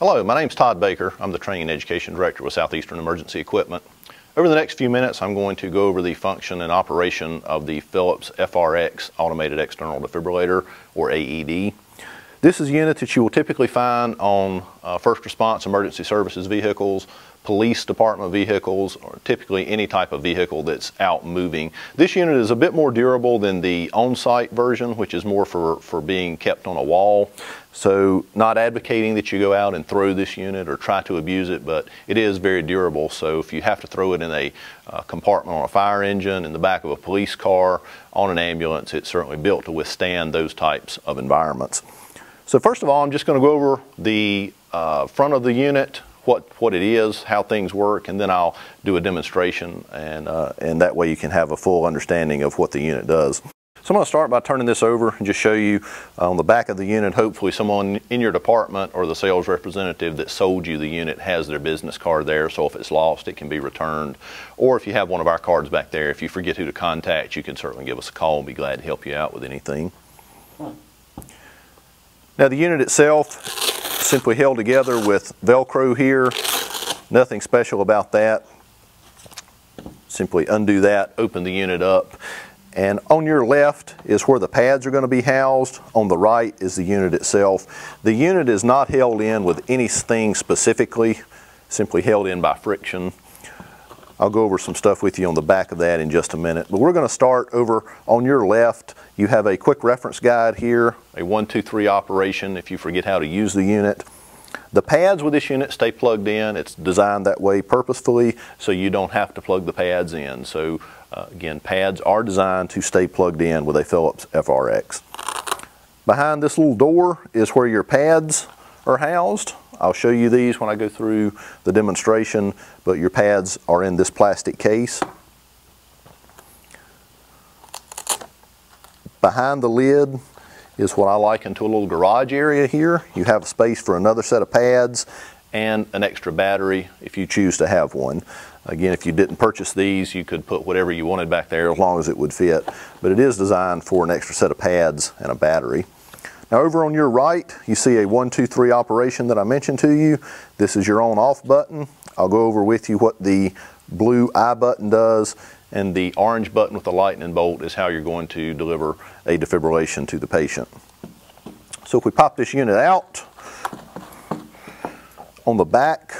Hello, my name is Todd Baker. I'm the Training and Education Director with Southeastern Emergency Equipment. Over the next few minutes, I'm going to go over the function and operation of the Philips FRX Automated External Defibrillator, or AED. This is a unit that you will typically find on first response emergency services vehicles, police department vehicles, or typically any type of vehicle that's out moving. This unit is a bit more durable than the on-site version, which is more for being kept on a wall. So not advocating that you go out and throw this unit or try to abuse it, but it is very durable. So if you have to throw it in a compartment on a fire engine, in the back of a police car, on an ambulance, it's certainly built to withstand those types of environments. So first of all, I'm just going to go over the front of the unit, what it is, how things work, and then I'll do a demonstration, and that way you can have a full understanding of what the unit does. So I'm going to start by turning this over and just show you on the back of the unit. Hopefully someone in your department or the sales representative that sold you the unit has their business card there, so if it's lost it can be returned. Or if you have one of our cards back there, if you forget who to contact, you can certainly give us a call and be glad to help you out with anything. Now the unit itself, simply held together with Velcro here. Nothing special about that. Simply undo that, open the unit up. And on your left is where the pads are going to be housed. On the right is the unit itself. The unit is not held in with anything specifically, simply held in by friction. I'll go over some stuff with you on the back of that in just a minute. But we're going to start over on your left. You have a quick reference guide here, a 1, 2, 3 operation if you forget how to use the unit. The pads with this unit stay plugged in. It's designed that way purposefully so you don't have to plug the pads in. So again, pads are designed to stay plugged in with a Philips FRX. Behind this little door is where your pads are housed. I'll show you these when I go through the demonstration, but your pads are in this plastic case. Behind the lid is what I liken to a little garage area here. You have space for another set of pads and an extra battery if you choose to have one. Again, if you didn't purchase these, you could put whatever you wanted back there as long as it would fit, but it is designed for an extra set of pads and a battery. Now over on your right, you see a 1, 2, 3 operation that I mentioned to you. This is your on-off button. I'll go over with you what the blue I button does, and the orange button with the lightning bolt is how you're going to deliver a defibrillation to the patient. So if we pop this unit out, on the back,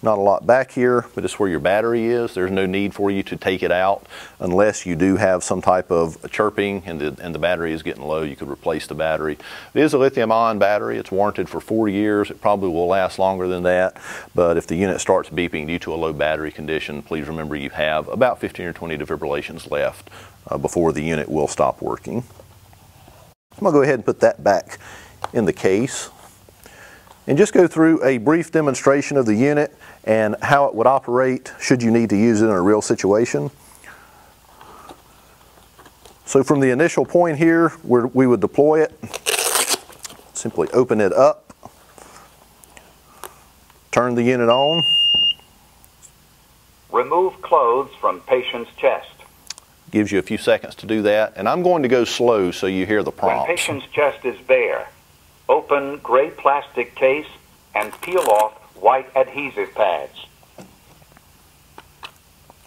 not a lot back here, but it's where your battery is. There's no need for you to take it out unless you do have some type of chirping and the battery is getting low. You could replace the battery. It is a lithium-ion battery. It's warranted for 4 years. It probably will last longer than that, but if the unit starts beeping due to a low battery condition, please remember you have about 15 or 20 defibrillations left before the unit will stop working. I'm going to go ahead and put that back in the case and just go through a brief demonstration of the unit and how it would operate should you need to use it in a real situation. So from the initial point here where we would deploy it, simply open it up, turn the unit on. Remove clothes from patient's chest. Gives you a few seconds to do that, and I'm going to go slow so you hear the prompt. When patient's chest is bare, open gray plastic case and peel off white adhesive pads.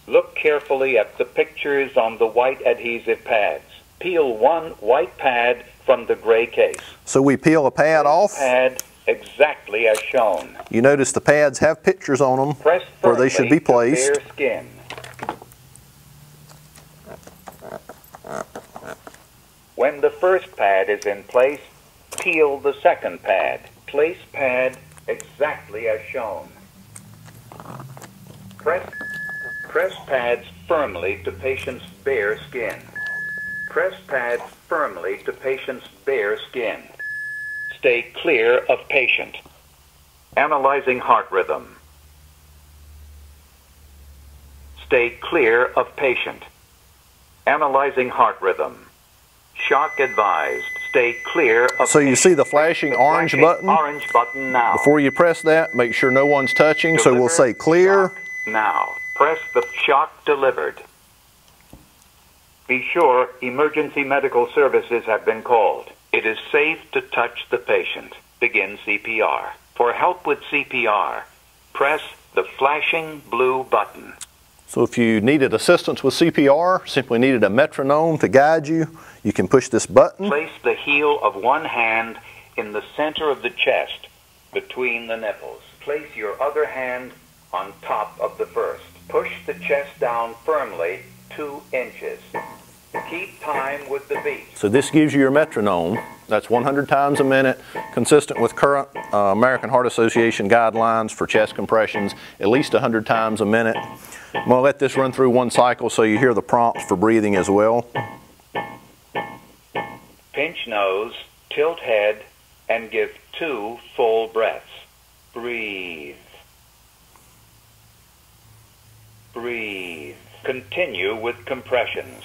Look carefully at the pictures on the white adhesive pads. Peel one white pad from the gray case. So we peel a pad off. Pad exactly as shown. You notice the pads have pictures on them where they should be placed. Bare skin. When the first pad is in place, peel the second pad. Place pad exactly as shown. Press pads firmly to patient's bare skin. Press pads firmly to patient's bare skin. Stay clear of patient. Analyzing heart rhythm. Stay clear of patient. Analyzing heart rhythm. Shock advised. Stay clear of So you see the flashing orange button? Orange button now. Before you press that, make sure no one's touching. So we'll say clear. Now. Press the shock delivered. Be sure emergency medical services have been called. It is safe to touch the patient. Begin CPR. For help with CPR, press the flashing blue button. So if you needed assistance with CPR, simply needed a metronome to guide you, you can push this button. Place the heel of one hand in the center of the chest, between the nipples. Place your other hand on top of the first. Push the chest down firmly 2 inches. Keep time with the beat. So this gives you your metronome. That's 100 times a minute, consistent with current American Heart Association guidelines for chest compressions, at least 100 times a minute. I'm going to let this run through one cycle so you hear the prompts for breathing as well. Pinch nose, tilt head, and give 2 full breaths. Breathe. Breathe. Continue with compressions.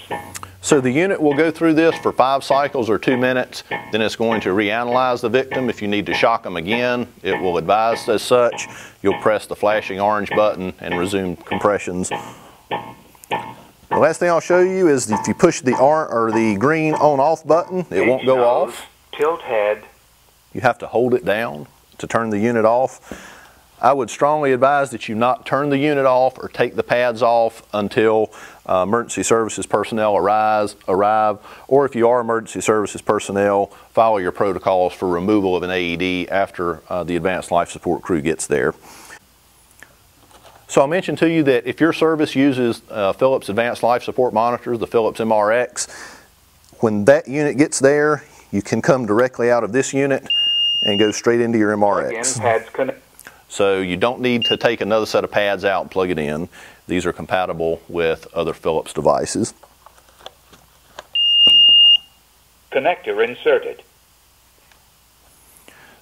So the unit will go through this for 5 cycles or 2 minutes. Then it's going to reanalyze the victim. If you need to shock them again, it will advise as such. You'll press the flashing orange button and resume compressions. The last thing I'll show you is if you push the green on-off button, it won't go off. Tilt head. You have to hold it down to turn the unit off. I would strongly advise that you not turn the unit off or take the pads off until emergency services personnel arrive, or if you are emergency services personnel, follow your protocols for removal of an AED after the advanced life support crew gets there. So I mentioned to you that if your service uses Philips Advanced Life Support Monitors, the Philips FRX, when that unit gets there, you can come directly out of this unit and go straight into your MRX. Pads connect. So you don't need to take another set of pads out and plug it in. These are compatible with other Philips devices. Connector inserted.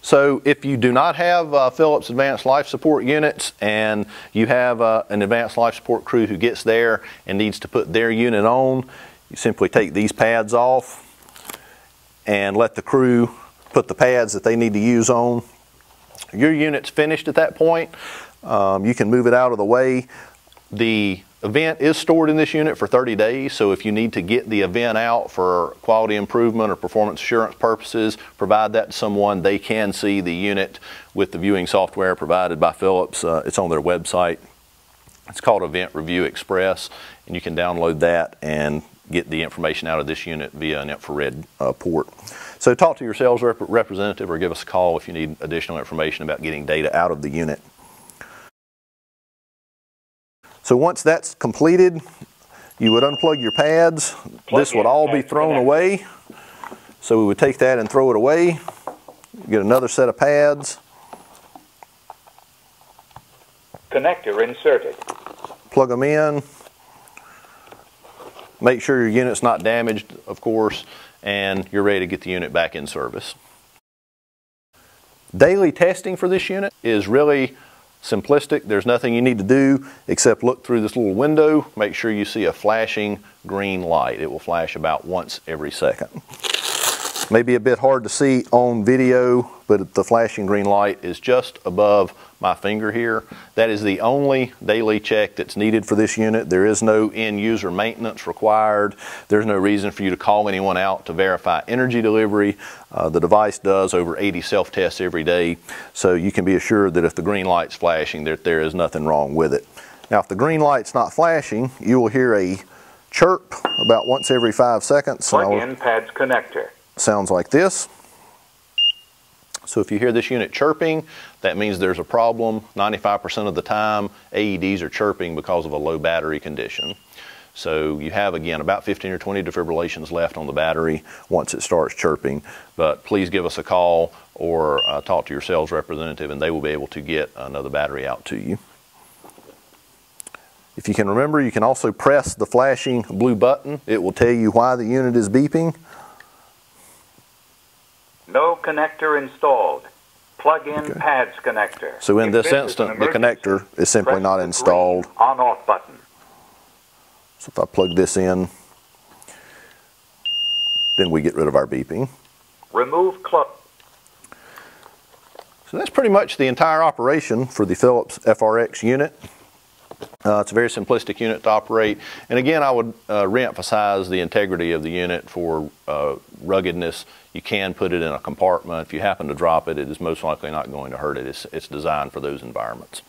So if you do not have Philips Advanced Life Support units and you have an Advanced Life Support crew who gets there and needs to put their unit on, you simply take these pads off and let the crew put the pads that they need to use on. Your unit's finished at that point. You can move it out of the way. The event is stored in this unit for 30 days, so if you need to get the event out for quality improvement or performance assurance purposes, provide that to someone. They can see the unit with the viewing software provided by Philips. It's on their website. It's called Event Review Express, and you can download that and get the information out of this unit via an infrared port. So talk to your sales representative or give us a call if you need additional information about getting data out of the unit. So once that's completed, you would unplug your pads. This would all be thrown away. So we would take that and throw it away. Get another set of pads. Connector inserted. Plug them in. Make sure your unit's not damaged, of course, and you're ready to get the unit back in service. Daily testing for this unit is really simplistic. There's nothing you need to do except look through this little window. Make sure you see a flashing green light. It will flash about once every second. Maybe a bit hard to see on video, but the flashing green light is just above my finger here. That is the only daily check that's needed for this unit. There is no end user maintenance required. There's no reason for you to call anyone out to verify energy delivery. The device does over 80 self-tests every day, so you can be assured that if the green light's flashing, that there is nothing wrong with it. Now, if the green light's not flashing, you will hear a chirp about once every 5 seconds. Plug-in pads connector. Sounds like this. So if you hear this unit chirping, that means there's a problem. 95% of the time, AEDs are chirping because of a low battery condition. So you have, again, about 15 or 20 defibrillations left on the battery once it starts chirping. But please give us a call or talk to your sales representative, and they will be able to get another battery out to you. If you can remember, you can also press the flashing blue button. It will tell you why the unit is beeping. No connector installed. Plug-in pads connector. So in this instant, the connector is simply not installed. On-off button. So if I plug this in, then we get rid of our beeping. Remove club. So that's pretty much the entire operation for the Philips FRX unit. It's a very simplistic unit to operate. And again, I would reemphasize the integrity of the unit for ruggedness. You can put it in a compartment. If you happen to drop it, it is most likely not going to hurt it. It's designed for those environments.